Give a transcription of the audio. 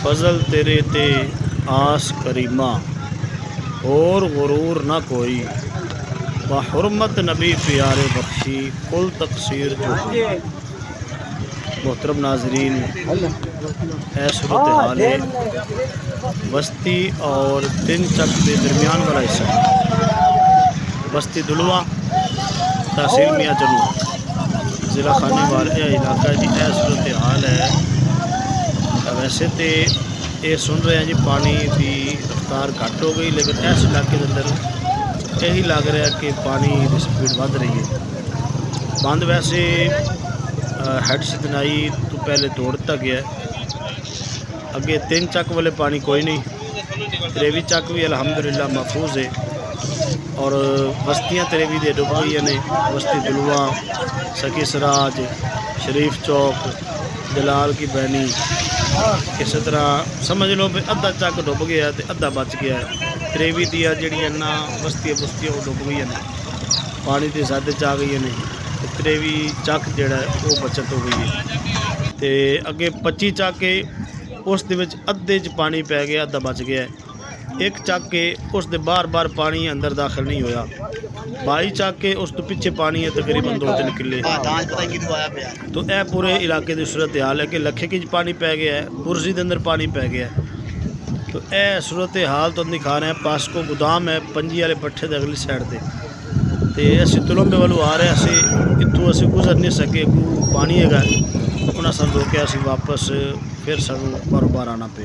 फजल तेरे ते आस करीमा और गुरूर न कोई बहुरमत नबी प्यारे बख्शी कुल तकसीर जो। मोहतरम नाजरीन, सूरत हाल है बस्ती और तीन चक के दरमियान वाला हिस्सा बस्ती दुलवा तहसील मियाँ चनू ज़िला खानेवाल इलाका जी। यह सूरत हाल है। वैसे तो ये सुन रहे हैं जी पानी की रफ्तार घट हो गई, लेकिन इस इलाके के अंदर यही लग रहा है कि पानी की स्पीड बढ़ रही है। बंद वैसे हैड सिदनाई तो पहले तोड़ दिता गया है। अगे तीन चक वाले पानी कोई नहीं, त्रेवी चक भी अलहमदुलिल्लाह महफूज है और बस्तियाँ त्रेवी दे डुब गई ने। बस्ती दुलवा, सकी सराज, शरीफ चौक, जलाल की बैनी, इस तरह समझ लो भी अद्धा चक डुब गया तो अद्धा बच गया है। त्रेवी दिया जड़ियाँ ना बस्तियाँ बुस्तियाँ वो डुब गई ने, पानी की सद च आ गई ने। त्रेवी चक जड़ा वो बचत हो गई है। तो अगे 25 चक है, उस दे विच अद्धे च पानी पै गया, अद्धा बच गया है। एक चक है उस दे बार बार पानी अंदर दाखिल नहीं होया। 22 चक है उस तो पिछे पानी है तकरीबन 2-3 किले। तो यह पूरे इलाके की सूरत हाल है कि लखे की पानी पै गया है, बुरजी के अंदर पानी पै गया है। तो यह सूरत हाल तो दिखा रहे हैं। पासको गोदाम है पंजी वाले पट्ठे के अगली साइड से, तो असी तुलंबे वालों आ रहे हैं। इतों असी गुजर नहीं सके, पानी है उन्हें सू रोकया, वापस फिर सू बारों बार आना पे।